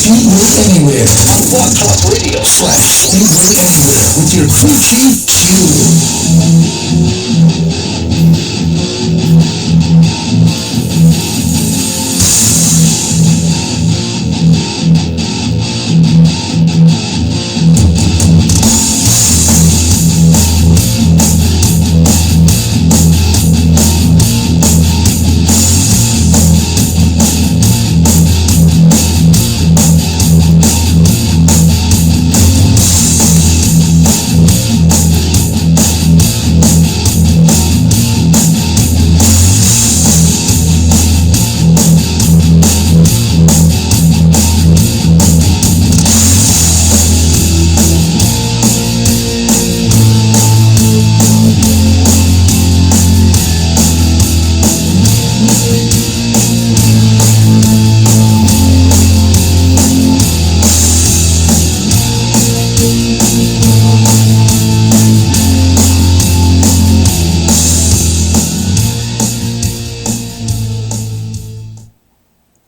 Speedway Anywhere on Blog Talk Radio/Speedway Anywhere with your crew chief,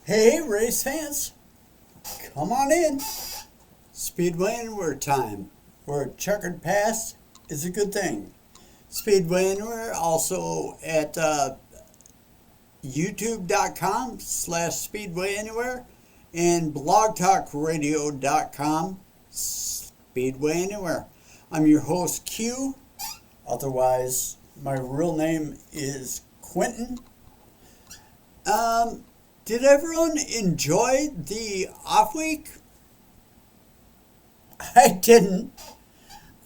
Hey, race fans, come on in. Speedway Anywhere time, where checkered past is a good thing. Speedway Anywhere also at youtube.com/Speedway Anywhere and blogtalkradio.com Speedway Anywhere. I'm your host Q, otherwise my real name is Quentin. Did everyone enjoy the off week? I didn't.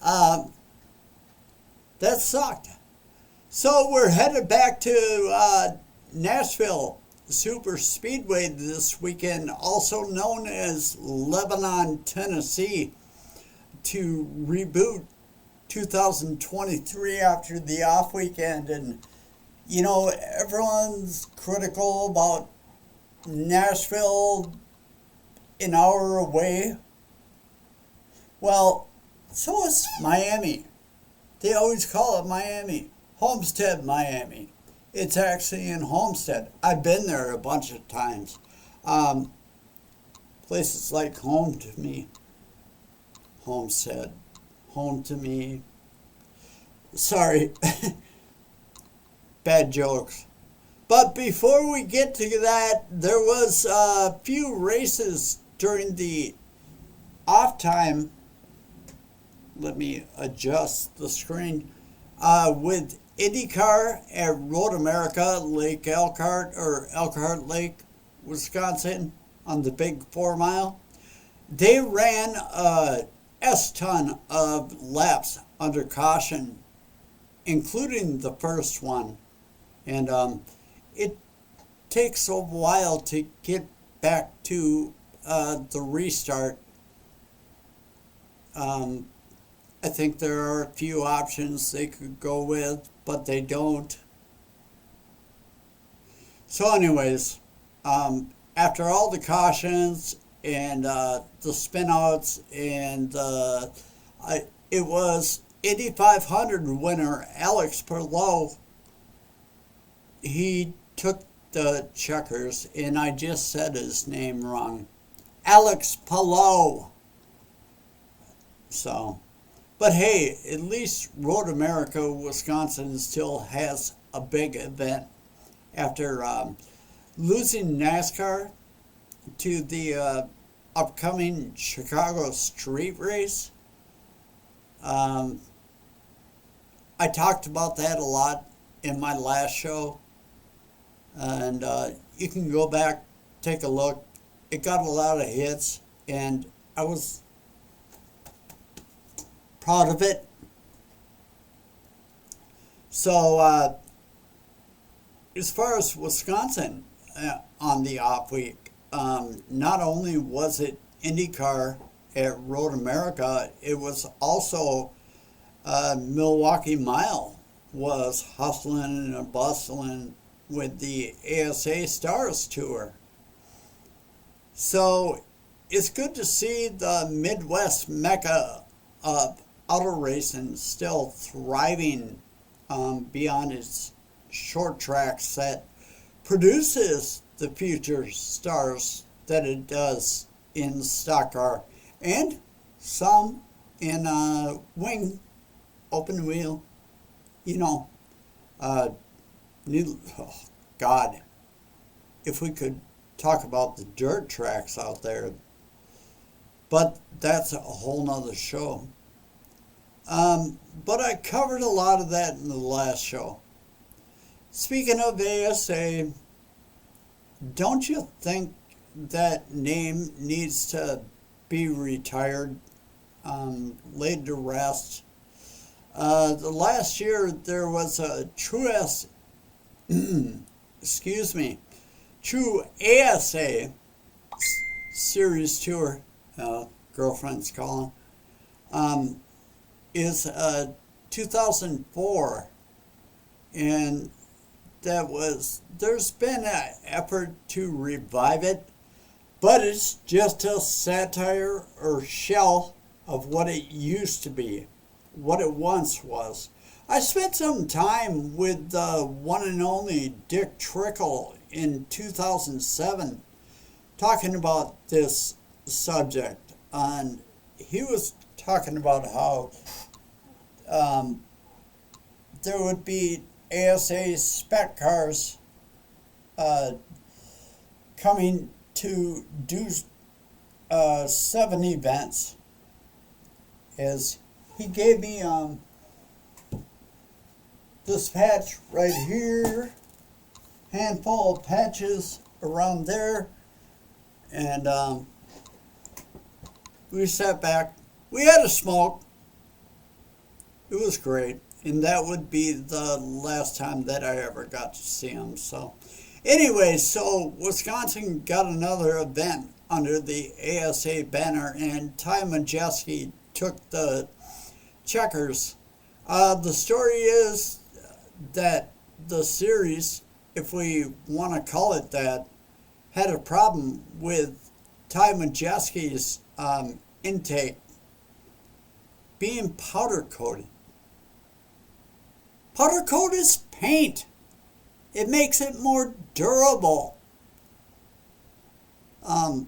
That sucked. So we're headed back to Nashville Super Speedway this weekend, also known as Lebanon, Tennessee, to reboot 2023 after the off weekend. And, you know, everyone's critical about Nashville, an hour away. Well, so is Miami. They always call it Miami. Homestead, Miami. It's actually in Homestead. I've been there a bunch of times. Places like home to me. Homestead. Home to me. Sorry. Bad jokes. But before we get to that, there was a few races during the off time. Let me adjust the screen. With IndyCar at Road America, Lake Elkhart, or Elkhart Lake, Wisconsin, on the big 4 mile. They ran a S-ton of laps under caution, including the first one. And it takes a while to get back to the restart. I think there are a few options they could go with, but they don't. So anyways, after all the cautions and the spinouts and it was Indy 500 winner Alex Palou. He took the checkers, and I just said his name wrong. Alex Palou. So, but hey, at least Road America, Wisconsin still has a big event after losing NASCAR to the upcoming Chicago street race. I talked about that a lot in my last show. And you can go back, take a look. It got a lot of hits, and I was proud of it. So, as far as Wisconsin on the off week, not only was it IndyCar at Road America, it was also Milwaukee Mile was hustling and bustling with the ASA Stars Tour. So it's good to see the Midwest mecca of auto racing still thriving beyond its short tracks that produces the future stars that it does in stock car, and some in wing, open wheel. You know, uh, oh God, if we could talk about the dirt tracks out there, but that's a whole nother show. But I covered a lot of that in the last show. Speaking of ASA, don't you think that name needs to be retired, laid to rest? The last year there was a excuse me, true ASA series tour, girlfriend's calling, is 2004, and there's been an effort to revive it, but it's just a satire or shell of what it used to be, what it once was. I spent some time with the one and only Dick Trickle in 2007 talking about this subject, and he was talking about how there would be ASA spec cars coming to do 7 events. As he gave me this patch right here, handful of patches around there, and we sat back. We had a smoke. It was great, and that would be the last time that I ever got to see him. So anyway, so Wisconsin got another event under the ASA banner, and Ty Majeski took the checkers. The story is that the series, if we want to call it that, had a problem with Ty Majeski's intake being powder coated. Powder coat is paint. It makes it more durable. No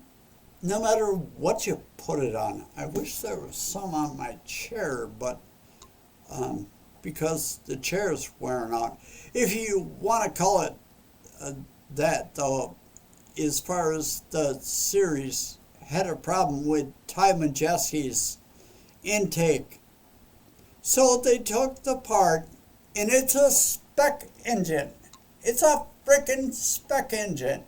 matter what you put it on. I wish there was some on my chair, but because the chair is wearing out. If you want to call it that, though, as far as the series had a problem with Ty Majeski's intake. So they took the part, and it's a spec engine. It's a frickin' spec engine.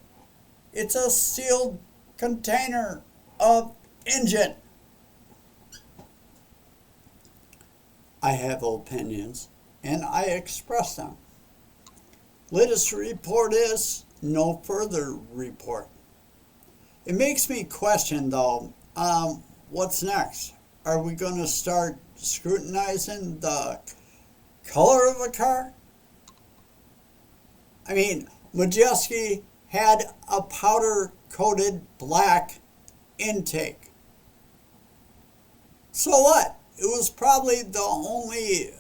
It's a sealed container of engine. I have opinions, and I express them. Latest report is no further report. It makes me question, though, what's next? Are we going to start scrutinizing the color of a car? I mean, Majeski had a powder-coated black intake. So what? It was probably the only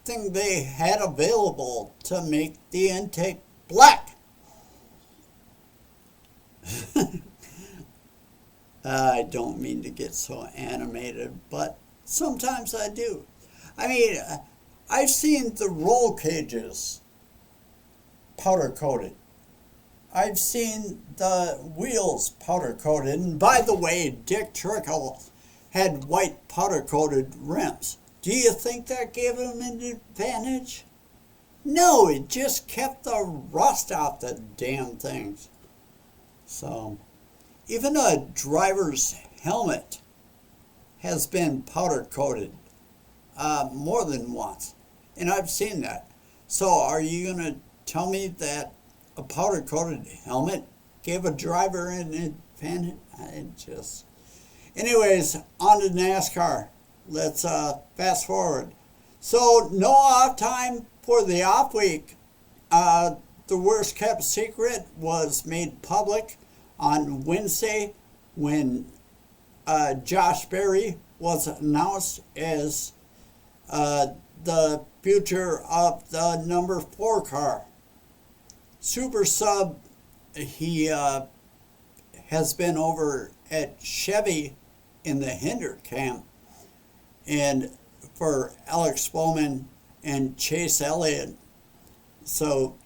thing they had available to make the intake black. I don't mean to get so animated, but sometimes I do. I mean, I've seen the roll cages powder coated. I've seen the wheels powder coated. And by the way, Dick Trickle had white powder coated rims. Do you think that gave him an advantage? No, it just kept the rust off the damn things. So, even a driver's helmet has been powder coated more than once. And I've seen that. So are you going to tell me that a powder coated helmet gave a driver an advantage? Anyways, on to NASCAR. Let's fast forward. So no off time for the off week. The worst kept secret was made public on Wednesday when Josh Berry was announced as the future of the number 4 car. Super Sub, he has been over at Chevy in the Hinder camp, and for Alex Bowman and Chase Elliott. So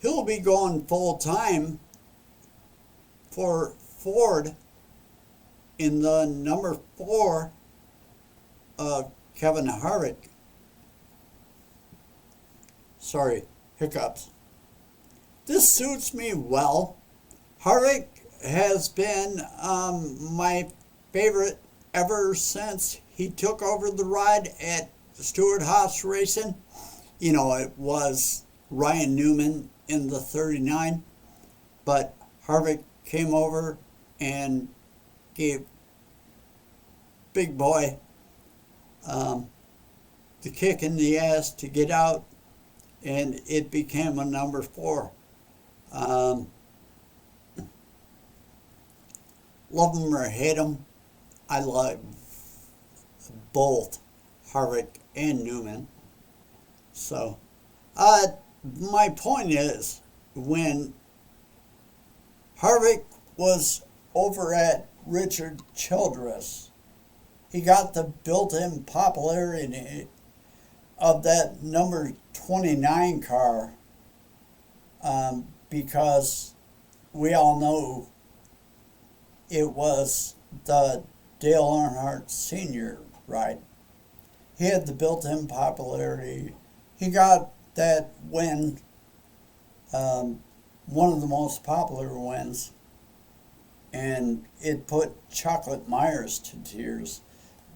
he'll be going full time for Ford in the number 4 of Kevin Harvick. Sorry, hiccups. This suits me well. Harvick has been my favorite ever since he took over the ride at Stewart Haas Racing. You know, it was Ryan Newman in the 39, but Harvick came over and gave Big Boy the kick in the ass to get out, and it became a number 4. Love him or hate him, I love both Harvick and Newman. So, my point is, when Harvick was over at Richard Childress, he got the built-in popularity of that number 29 car because we all know it was the Dale Earnhardt Sr. ride. He had the built-in popularity. He got that win, one of the most popular wins, and it put Chocolate Myers to tears.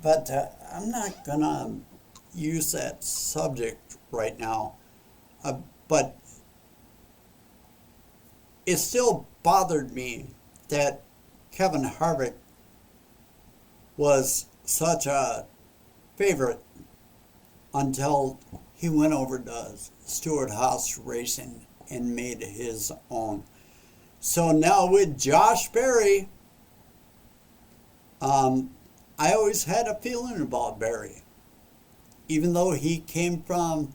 But I'm not going to use that subject right now. But it still bothered me that Kevin Harvick was such a favorite until he went over to Stewart Haas Racing and made his own. So now with Josh Berry, I always had a feeling about Berry. Even though he came from,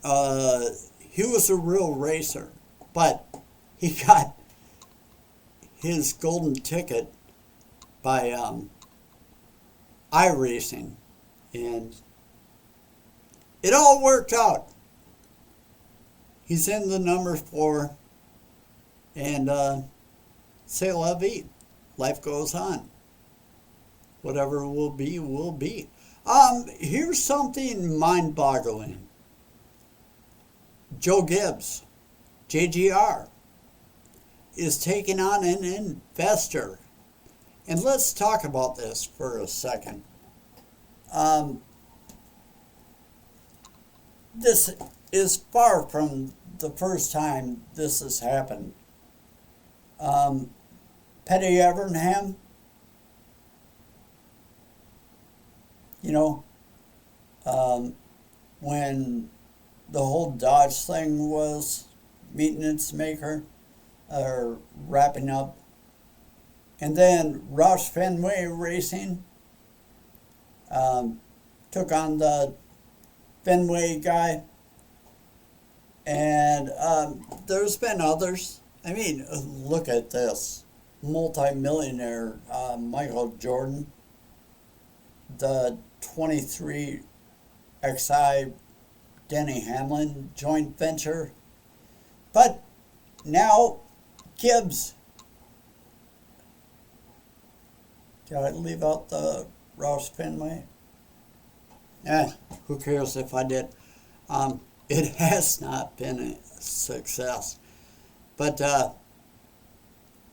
he was a real racer, but he got his golden ticket by iRacing, and it all worked out. He's in the number 4, and c'est la vie. Life goes on. Whatever will be, will be. Here's something mind-boggling. Joe Gibbs, JGR, is taking on an investor. And let's talk about this for a second. This is far from the first time this has happened. Petty Evernham, you know, when the whole Dodge thing was meeting its maker, or wrapping up, and then Roush Fenway Racing took on the Fenway guy, and there's been others. I mean, look at this. Multi-millionaire Michael Jordan, the 23 XI Denny Hamlin joint venture. But now Gibbs. Did I leave out the Roush Fenway? Who cares if I did? It has not been a success. But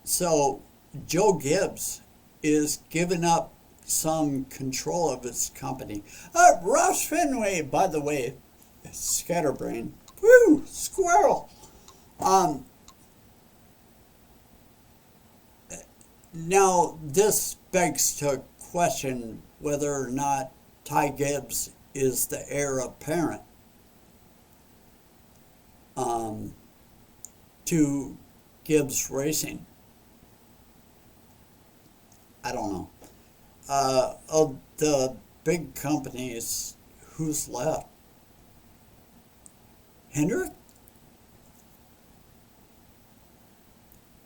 so Joe Gibbs is giving up some control of his company. Roush Fenway, by the way, scatterbrain. Woo, squirrel. Now, this begs to question whether or not Ty Gibbs is the heir apparent to Gibbs Racing. I don't know. Of the big companies, who's left? Hendrick?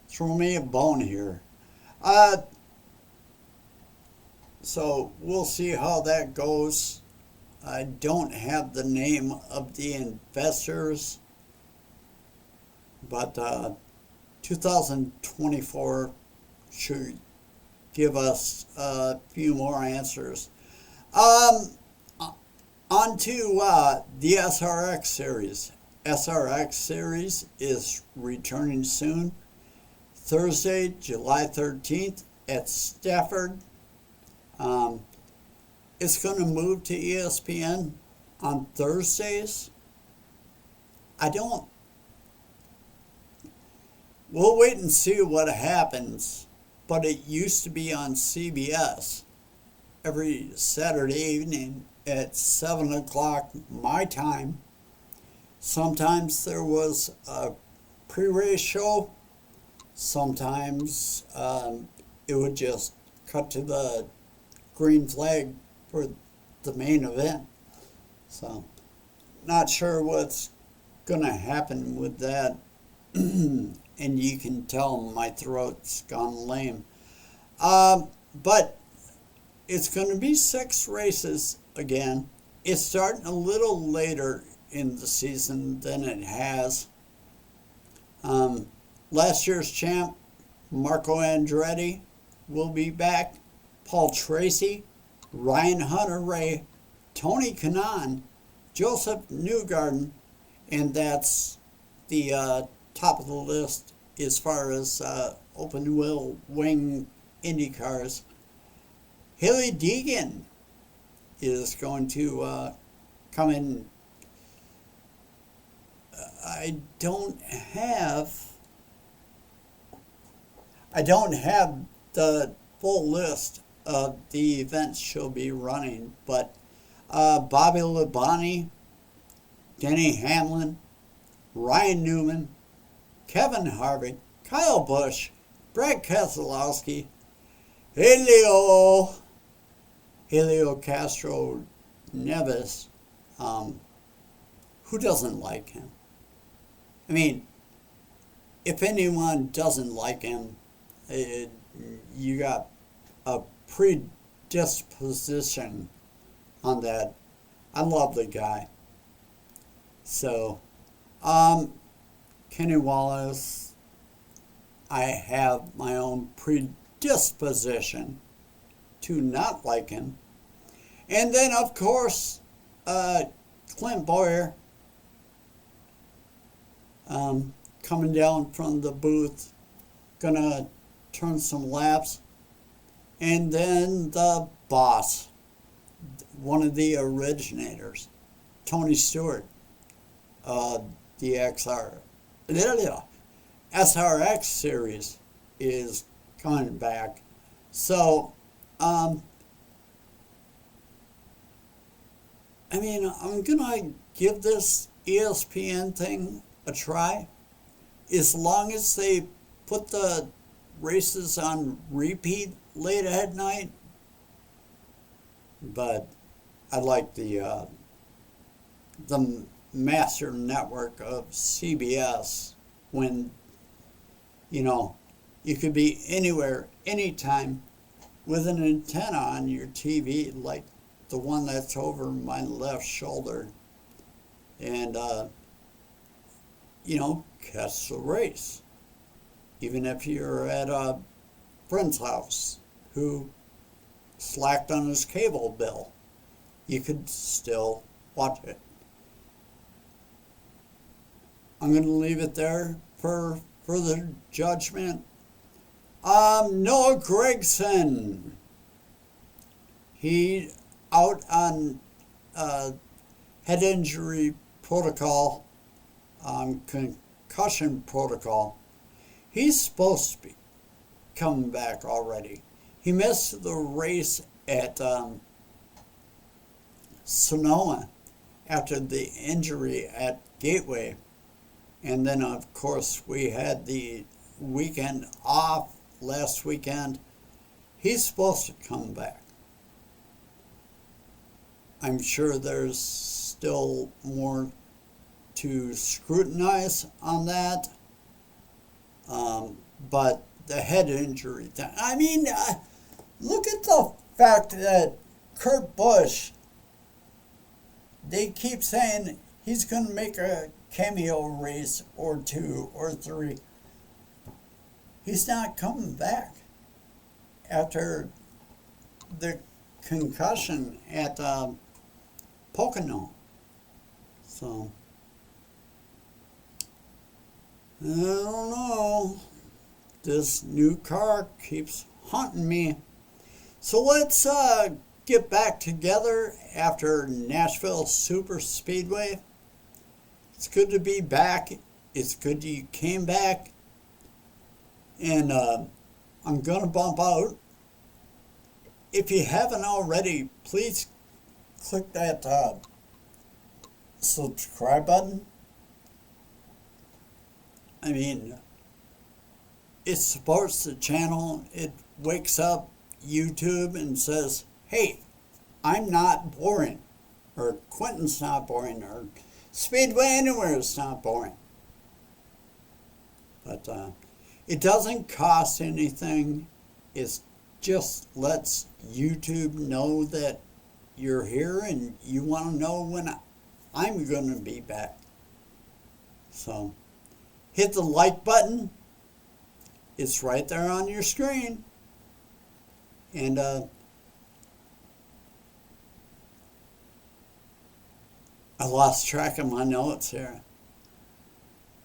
Throw me a bone here. Uh, so we'll see how that goes. I don't have the name of the investors, but 2024 should give us a few more answers. Um, On to the SRX Series. SRX Series is returning soon, Thursday, July 13th at Stafford. It's going to move to ESPN on Thursdays. We'll wait and see what happens, but it used to be on CBS every Saturday evening at 7 o'clock my time. Sometimes there was a pre-race show. Sometimes it would just cut to the green flag for the main event. So, not sure what's going to happen with that. And you can tell my throat's gone lame. But it's going to be 6 races again. It's starting a little later in the season than it has. Last year's champ, Marco Andretti, will be back. Paul Tracy, Ryan Hunter-Reay, Tony Kanaan, Joseph Newgarden, and that's the top of the list as far as open wheel wing Indy cars. Hailie Deegan is going to come in. I don't have the full list of the events she'll be running, but Bobby Labonte, Denny Hamlin, Ryan Newman, Kevin Harvick, Kyle Busch, Brad Keselowski, Helio Castro Neves. Who doesn't like him? I mean, if anyone doesn't like him, you got a predisposition on that. I love the guy. So, Kenny Wallace, I have my own predisposition to not like him. And then, of course, Clint Bowyer coming down from the booth, gonna turn some laps. And then the boss, one of the originators, Tony Stewart, the SRX Series is coming back. So, I mean, I'm gonna give this ESPN thing a try, as long as they put the races on repeat late at night. But I like the master network of CBS, when you could be anywhere, anytime, with an antenna on your TV, like the one that's over my left shoulder, and catch the race, even if you're at a friend's house who slacked on his cable bill, you could still watch it. I'm going to leave it there for further judgment. Noah Gragson, he out on head injury protocol, concussion protocol. He's supposed to be coming back already. He missed the race at Sonoma after the injury at Gateway. And then, of course, we had the weekend off last weekend. He's supposed to come back. I'm sure there's still more to scrutinize on that. But the head injury thing. I mean, look at the fact that Kurt Busch, they keep saying he's going to make a cameo race or 2 or 3. He's not coming back after the concussion at Pocono. So, I don't know. This new car keeps haunting me. So let's get back together after Nashville Super Speedway. It's good to be back. It's good you came back. And I'm going to bump out. If you haven't already, please click that subscribe button. I mean, it supports the channel. It wakes up YouTube and says, hey, I'm not boring, or Quentin's not boring, or Speedway Anywhere is not boring. But it doesn't cost anything. It just lets YouTube know that you're here and you want to know when I'm going to be back. So hit the like button. It's right there on your screen. And I lost track of my notes here.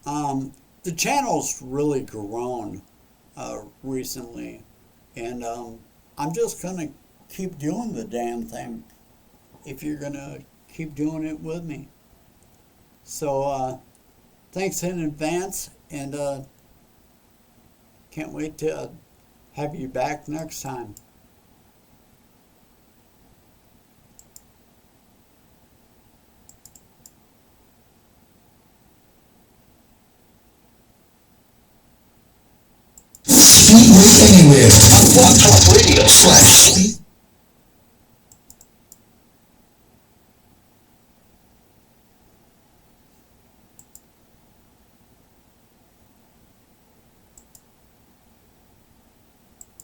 The channel's really grown recently, and I'm just gonna keep doing the damn thing if you're gonna keep doing it with me. So thanks in advance, and can't wait to have you back next time. Speedway Anywhere on Blog Talk Radio /